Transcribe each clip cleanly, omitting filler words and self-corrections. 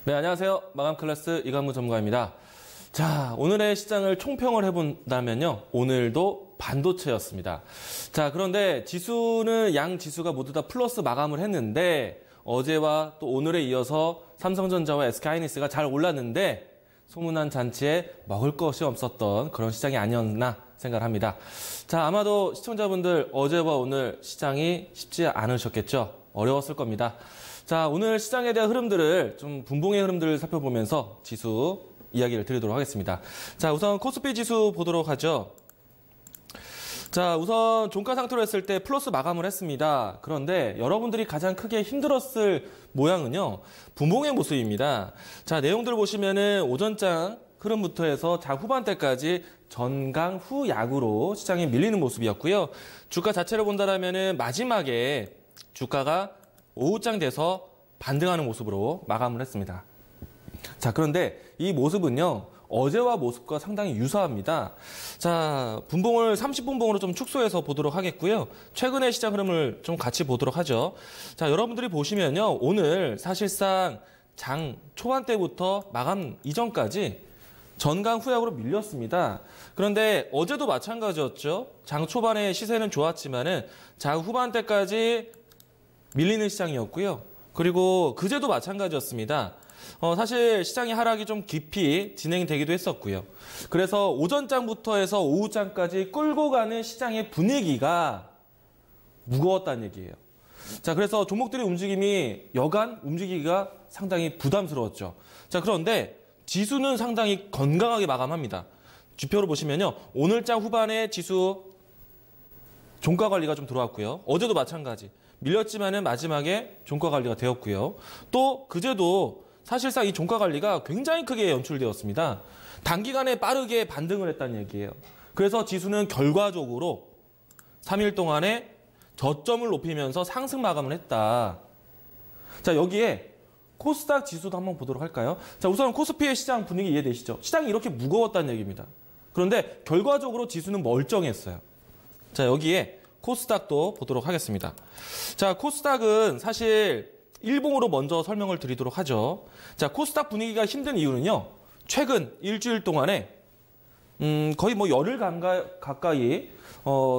네, 안녕하세요. 마감 클래스 이관무 전문가입니다. 자, 오늘의 시장을 총평을 해본다면요. 오늘도 반도체였습니다. 자, 그런데 지수는 양 지수가 모두 다 플러스 마감을 했는데 어제와 또 오늘에 이어서 삼성전자와 SK하이닉스가 잘 올랐는데 소문난 잔치에 먹을 것이 없었던 그런 시장이 아니었나 생각합니다. 자, 아마도 시청자분들 어제와 오늘 시장이 쉽지 않으셨겠죠? 어려웠을 겁니다. 자, 오늘 시장에 대한 흐름들을 좀 분봉의 흐름들을 살펴보면서 지수 이야기를 드리도록 하겠습니다. 자, 우선 코스피 지수 보도록 하죠. 자, 우선 종가 상태로 했을 때 플러스 마감을 했습니다. 그런데 여러분들이 가장 크게 힘들었을 모양은요, 분봉의 모습입니다. 자, 내용들 보시면은 오전장 흐름부터 해서 장 후반대까지 전강 후 약으로 시장이 밀리는 모습이었고요. 주가 자체를 본다라면은 마지막에 주가가 오후장 돼서 반등하는 모습으로 마감을 했습니다. 자, 그런데 이 모습은요, 어제와 모습과 상당히 유사합니다. 자, 분봉을 30분봉으로 좀 축소해서 보도록 하겠고요. 최근의 시장 흐름을 좀 같이 보도록 하죠. 자, 여러분들이 보시면요, 오늘 사실상 장 초반 때부터 마감 이전까지 전강 후약으로 밀렸습니다. 그런데 어제도 마찬가지였죠. 장 초반에 시세는 좋았지만은 장 후반 때까지 밀리는 시장이었고요. 그리고 그제도 마찬가지였습니다. 사실 시장의 하락이 좀 깊이 진행이 되기도 했었고요. 그래서 오전장부터 해서 오후장까지 끌고 가는 시장의 분위기가 무거웠다는 얘기예요. 자, 그래서 종목들의 움직임이 여간 움직이기가 상당히 부담스러웠죠. 자, 그런데 지수는 상당히 건강하게 마감합니다. 지표로 보시면요, 오늘장 후반에 지수 종가 관리가 좀 들어왔고요. 어제도 마찬가지. 밀렸지만은 마지막에 종가 관리가 되었고요. 또 그제도 사실상 이 종가 관리가 굉장히 크게 연출되었습니다. 단기간에 빠르게 반등을 했다는 얘기예요. 그래서 지수는 결과적으로 3일 동안에 저점을 높이면서 상승 마감을 했다. 자, 여기에 코스닥 지수도 한번 보도록 할까요? 자, 우선 코스피의 시장 분위기 이해되시죠? 시장이 이렇게 무거웠다는 얘기입니다. 그런데 결과적으로 지수는 멀쩡했어요. 자, 여기에 코스닥도 보도록 하겠습니다. 자, 코스닥은 사실 일봉으로 먼저 설명을 드리도록 하죠. 자, 코스닥 분위기가 힘든 이유는요, 최근 일주일 동안에 거의 뭐 열흘 가까이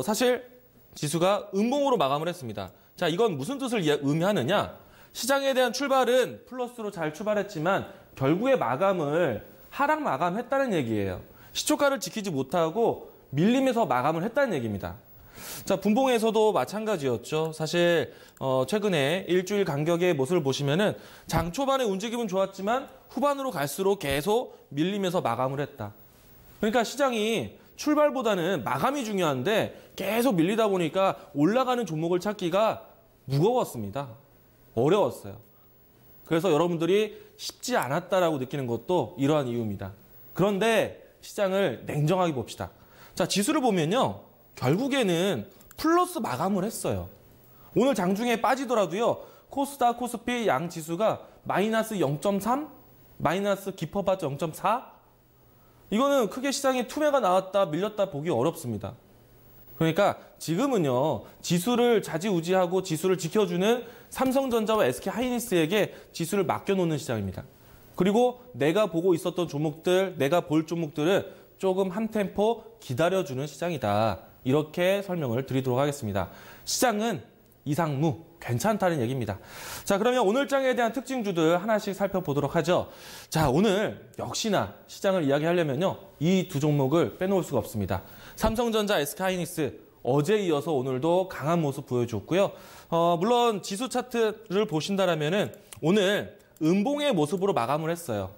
사실 지수가 음봉으로 마감을 했습니다. 자, 이건 무슨 뜻을 의미하느냐? 시장에 대한 출발은 플러스로 잘 출발했지만 결국에 마감을 하락 마감했다는 얘기예요. 시초가를 지키지 못하고 밀림에서 마감을 했다는 얘기입니다. 자, 분봉에서도 마찬가지였죠. 사실 최근에 일주일 간격의 모습을 보시면은 장 초반에 움직임은 좋았지만 후반으로 갈수록 계속 밀리면서 마감을 했다. 그러니까 시장이 출발보다는 마감이 중요한데 계속 밀리다 보니까 올라가는 종목을 찾기가 무거웠습니다. 어려웠어요. 그래서 여러분들이 쉽지 않았다라고 느끼는 것도 이러한 이유입니다. 그런데 시장을 냉정하게 봅시다. 자, 지수를 보면요, 결국에는 플러스 마감을 했어요. 오늘 장중에 빠지더라도요, 코스닥, 코스피 양 지수가 마이너스 0.3, 마이너스 깊어봤자 0.4? 이거는 크게 시장에 투매가 나왔다, 밀렸다 보기 어렵습니다. 그러니까 지금은요, 지수를 좌지우지하고 지수를 지켜주는 삼성전자와 SK하이닉스에게 지수를 맡겨놓는 시장입니다. 그리고 내가 보고 있었던 종목들, 내가 볼 종목들은 조금 한 템포 기다려주는 시장이다. 이렇게 설명을 드리도록 하겠습니다. 시장은 이상무, 괜찮다는 얘기입니다. 자, 그러면 오늘 장에 대한 특징주들 하나씩 살펴보도록 하죠. 자, 오늘 역시나 시장을 이야기하려면요, 이 두 종목을 빼놓을 수가 없습니다. 삼성전자, SK하이닉스 어제 이어서 오늘도 강한 모습 보여줬고요. 물론 지수 차트를 보신다라면은 오늘 음봉의 모습으로 마감을 했어요.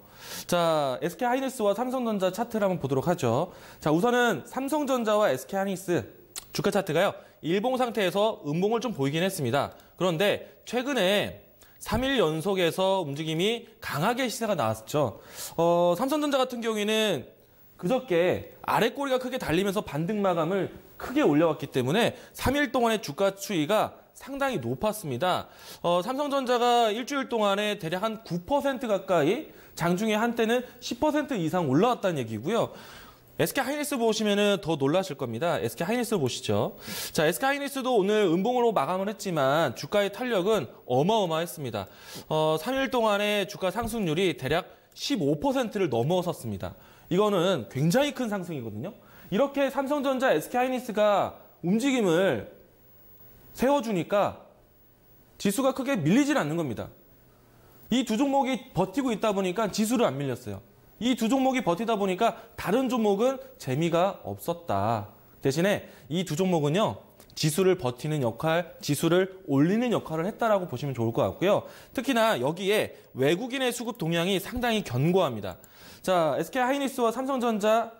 자, SK하이닉스와 삼성전자 차트를 한번 보도록 하죠. 자, 우선은 삼성전자와 SK하이닉스 주가 차트가요, 일봉 상태에서 음봉을 좀 보이긴 했습니다. 그런데 최근에 3일 연속에서 움직임이 강하게 시세가 나왔죠. 삼성전자 같은 경우에는 그저께 아래 꼬리가 크게 달리면서 반등 마감을 크게 올려왔기 때문에 3일 동안의 주가 추이가 상당히 높았습니다. 삼성전자가 일주일 동안에 대략 한 9% 가까이, 장중에 한때는 10% 이상 올라왔다는 얘기고요. SK하이닉스 보시면은 더 놀라실 겁니다. SK하이닉스 보시죠. 자, SK하이닉스도 오늘 음봉으로 마감을 했지만 주가의 탄력은 어마어마했습니다. 3일 동안의 주가 상승률이 대략 15%를 넘어섰습니다. 이거는 굉장히 큰 상승이거든요. 이렇게 삼성전자, SK하이닉스가 움직임을 세워주니까 지수가 크게 밀리질 않는 겁니다. 이 두 종목이 버티고 있다 보니까 지수를 안 밀렸어요. 이 두 종목이 버티다 보니까 다른 종목은 재미가 없었다. 대신에 이 두 종목은요, 지수를 버티는 역할, 지수를 올리는 역할을 했다라고 보시면 좋을 것 같고요. 특히나 여기에 외국인의 수급 동향이 상당히 견고합니다. 자, SK하이닉스와 삼성전자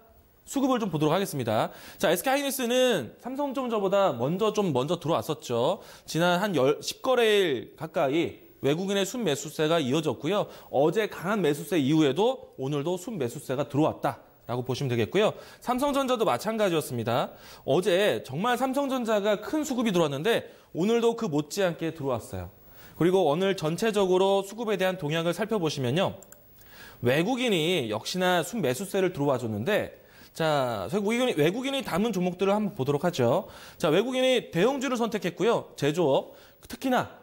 수급을 좀 보도록 하겠습니다. 자, SK하이닉스는 삼성전자보다 먼저 들어왔었죠. 지난 한 10거래일 가까이 외국인의 순매수세가 이어졌고요. 어제 강한 매수세 이후에도 오늘도 순매수세가 들어왔다라고 보시면 되겠고요. 삼성전자도 마찬가지였습니다. 어제 정말 삼성전자가 큰 수급이 들어왔는데 오늘도 그 못지않게 들어왔어요. 그리고 오늘 전체적으로 수급에 대한 동향을 살펴보시면요. 외국인이 역시나 순매수세를 들어와 줬는데, 자, 외국인이 담은 종목들을 한번 보도록 하죠. 자, 외국인이 대형주를 선택했고요. 제조업, 특히나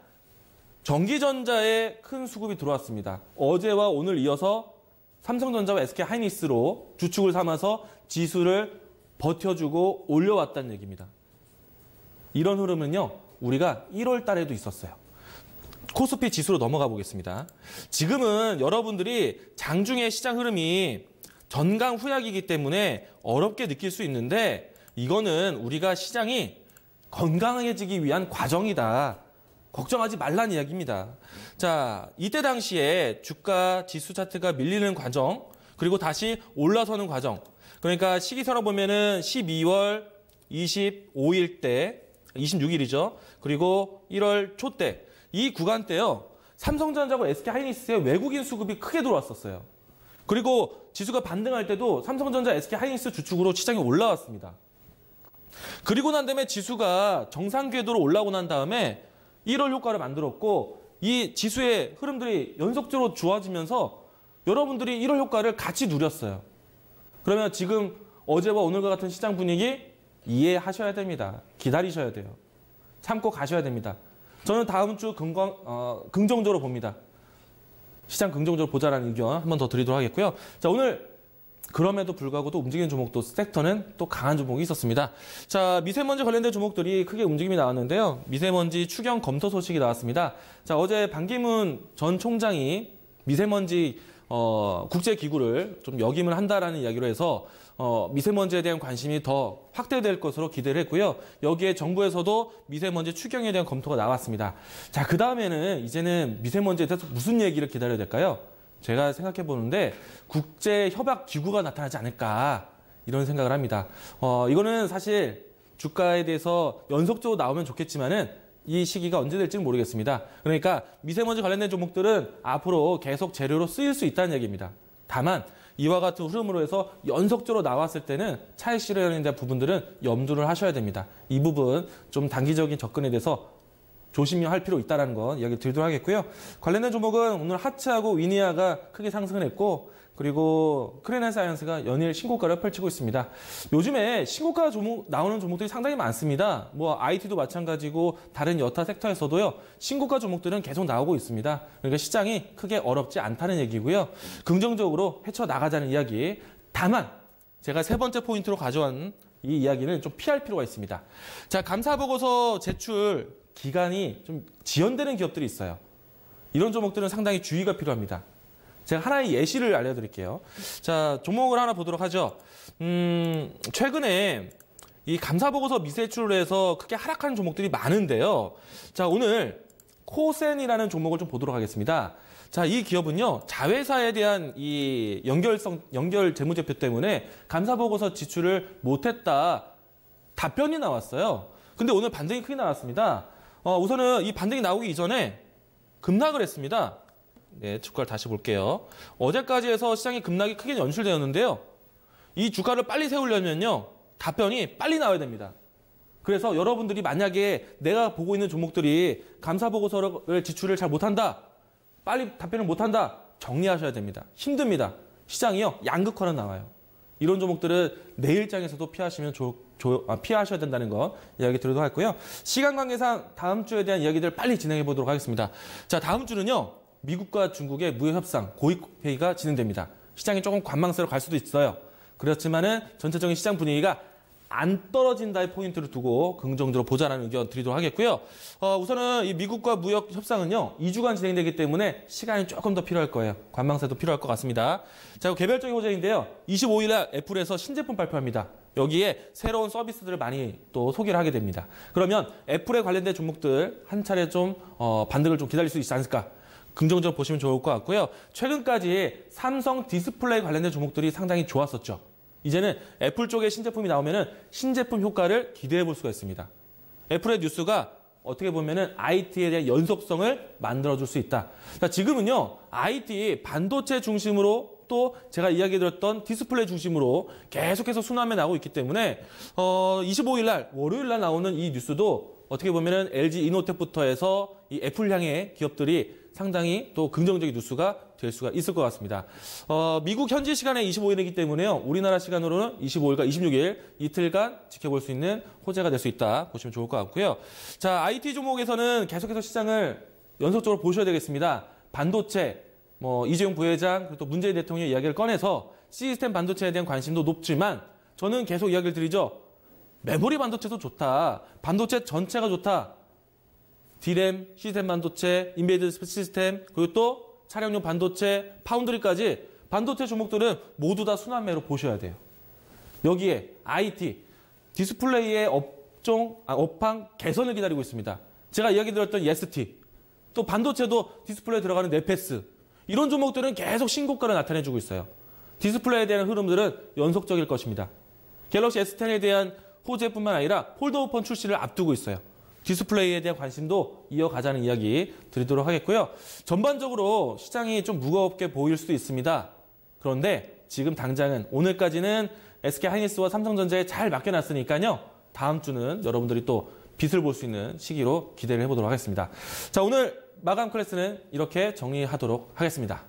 전기전자에 큰 수급이 들어왔습니다. 어제와 오늘 이어서 삼성전자와 SK하이닉스로 주축을 삼아서 지수를 버텨주고 올려왔다는 얘기입니다. 이런 흐름은요, 우리가 1월 달에도 있었어요. 코스피 지수로 넘어가 보겠습니다. 지금은 여러분들이 장중의 시장 흐름이 전강 후약이기 때문에 어렵게 느낄 수 있는데, 이거는 우리가 시장이 건강해지기 위한 과정이다. 걱정하지 말라는 이야기입니다. 자, 이때 당시에 주가 지수 차트가 밀리는 과정, 그리고 다시 올라서는 과정. 그러니까 시기선을 보면은 12월 25일 때, 26일이죠. 그리고 1월 초 때, 이 구간 때요. 삼성전자와 SK하이닉스의 외국인 수급이 크게 들어왔었어요. 그리고 지수가 반등할 때도 삼성전자, SK하이닉스 주축으로 시장이 올라왔습니다. 그리고 난 다음에 지수가 정상 궤도로 올라오고 난 다음에 1월 효과를 만들었고, 이 지수의 흐름들이 연속적으로 좋아지면서 여러분들이 1월 효과를 같이 누렸어요. 그러면 지금 어제와 오늘과 같은 시장 분위기 이해하셔야 됩니다. 기다리셔야 돼요. 참고 가셔야 됩니다. 저는 다음 주 긍정적으로 봅니다. 시장 긍정적으로 보자라는 의견 한 번 더 드리도록 하겠고요. 자, 오늘 그럼에도 불구하고 또 움직이는 종목도 섹터는 또 강한 종목이 있었습니다. 자, 미세먼지 관련된 종목들이 크게 움직임이 나왔는데요. 미세먼지 추경 검토 소식이 나왔습니다. 자, 어제 반기문 전 총장이 미세먼지 국제기구를 좀 역임을 한다라는 이야기로 해서 미세먼지에 대한 관심이 더 확대될 것으로 기대를 했고요. 여기에 정부에서도 미세먼지 추경에 대한 검토가 나왔습니다. 자, 그 다음에는 이제는 미세먼지에 대해서 무슨 얘기를 기다려야 될까요? 제가 생각해 보는데 국제협약기구가 나타나지 않을까 이런 생각을 합니다. 이거는 사실 주가에 대해서 연속적으로 나오면 좋겠지만은 이 시기가 언제 될지는 모르겠습니다. 그러니까 미세먼지 관련된 종목들은 앞으로 계속 재료로 쓰일 수 있다는 얘기입니다. 다만 이와 같은 흐름으로 해서 연속적으로 나왔을 때는 차익 실현에 대한 부분들은 염두를 하셔야 됩니다. 이 부분 좀 단기적인 접근에 대해서 조심할 필요 있다는 건 이야기 드리도록 하겠고요. 관련된 종목은 오늘 하츠하고 위니아가 크게 상승을 했고, 그리고 크레나사이언스가 연일 신고가를 펼치고 있습니다. 요즘에 신고가 나오는 종목들이 상당히 많습니다. 뭐 IT도 마찬가지고 다른 여타 섹터에서도요. 신고가 종목들은 계속 나오고 있습니다. 그러니까 시장이 크게 어렵지 않다는 얘기고요. 긍정적으로 헤쳐나가자는 이야기. 다만 제가 세 번째 포인트로 가져온 이 이야기는 좀 피할 필요가 있습니다. 자, 감사보고서 제출 기간이 좀 지연되는 기업들이 있어요. 이런 종목들은 상당히 주의가 필요합니다. 제가 하나의 예시를 알려드릴게요. 자, 종목을 하나 보도록 하죠. 최근에 이 감사보고서 미세출을 해서 크게 하락하는 종목들이 많은데요. 자, 오늘 코센이라는 종목을 좀 보도록 하겠습니다. 자, 이 기업은요, 자회사에 대한 이 연결 재무제표 때문에 감사보고서 지출을 못했다 답변이 나왔어요. 근데 오늘 반등이 크게 나왔습니다. 우선은 이 반등이 나오기 이전에 급락을 했습니다. 네, 주가를 다시 볼게요. 어제까지 해서 시장이 급락이 크게 연출되었는데요. 이 주가를 빨리 세우려면요, 답변이 빨리 나와야 됩니다. 그래서 여러분들이 만약에 내가 보고 있는 종목들이 감사보고서를 지출을 잘 못한다, 빨리 답변을 못한다, 정리하셔야 됩니다. 힘듭니다. 시장이요, 양극화로 나와요. 이런 종목들은 내일장에서도 피하셔야 된다는 거 이야기 드리도록 하고요. 시간 관계상 다음 주에 대한 이야기들 빨리 진행해 보도록 하겠습니다. 자, 다음 주는요. 미국과 중국의 무역 협상 고위 회의가 진행됩니다. 시장이 조금 관망세로 갈 수도 있어요. 그렇지만은 전체적인 시장 분위기가 안 떨어진다의 포인트를 두고 긍정적으로 보자라는 의견 드리도록 하겠고요. 우선은 이 미국과 무역 협상은요, 2주간 진행되기 때문에 시간이 조금 더 필요할 거예요. 관망세도 필요할 것 같습니다. 자, 개별적인 호재인데요. 25일 날 애플에서 신제품 발표합니다. 여기에 새로운 서비스들을 많이 또 소개를 하게 됩니다. 그러면 애플에 관련된 종목들 한 차례 좀 반등을 좀 기다릴 수 있지 않을까? 긍정적으로 보시면 좋을 것 같고요. 최근까지 삼성 디스플레이 관련된 종목들이 상당히 좋았었죠. 이제는 애플 쪽에 신제품이 나오면은 신제품 효과를 기대해 볼 수가 있습니다. 애플의 뉴스가 어떻게 보면은 IT에 대한 연속성을 만들어줄 수 있다. 자, 지금은요, IT 반도체 중심으로 또 제가 이야기 드렸던 디스플레이 중심으로 계속해서 순환해 나오고 있기 때문에 25일 날 월요일 날 나오는 이 뉴스도 어떻게 보면은 LG 이노텍부터 해서 이 애플 향의 기업들이 상당히 또 긍정적인 뉴스가 될 수가 있을 것 같습니다. 미국 현지 시간에 25일이기 때문에요. 우리나라 시간으로는 25일과 26일 이틀간 지켜볼 수 있는 호재가 될 수 있다 보시면 좋을 것 같고요. 자, IT 종목에서는 계속해서 시장을 연속적으로 보셔야 되겠습니다. 반도체, 이재용 부회장 그리고 또 문재인 대통령의 이야기를 꺼내서 시스템 반도체에 대한 관심도 높지만 저는 계속 이야기를 드리죠. 메모리 반도체도 좋다. 반도체 전체가 좋다. D램, 시스템 반도체, 인베이드 시스템, 그리고 또 차량용 반도체, 파운드리까지 반도체 종목들은 모두 다 순환매로 보셔야 돼요. 여기에 IT, 디스플레이의 업황 개선을 기다리고 있습니다. 제가 이야기 드렸던 예스티, 또 반도체도 디스플레이에 들어가는 네페스, 이런 종목들은 계속 신고가를 나타내주고 있어요. 디스플레이에 대한 흐름들은 연속적일 것입니다. 갤럭시 S10에 대한 호재뿐만 아니라 폴더블 폰 출시를 앞두고 있어요. 디스플레이에 대한 관심도 이어가자는 이야기 드리도록 하겠고요. 전반적으로 시장이 좀 무겁게 보일 수도 있습니다. 그런데 지금 당장은 오늘까지는 SK하이닉스와 삼성전자에 잘 맡겨놨으니까요. 다음 주는 여러분들이 또 빛을 볼 수 있는 시기로 기대를 해보도록 하겠습니다. 자, 오늘 마감 클래스는 이렇게 정리하도록 하겠습니다.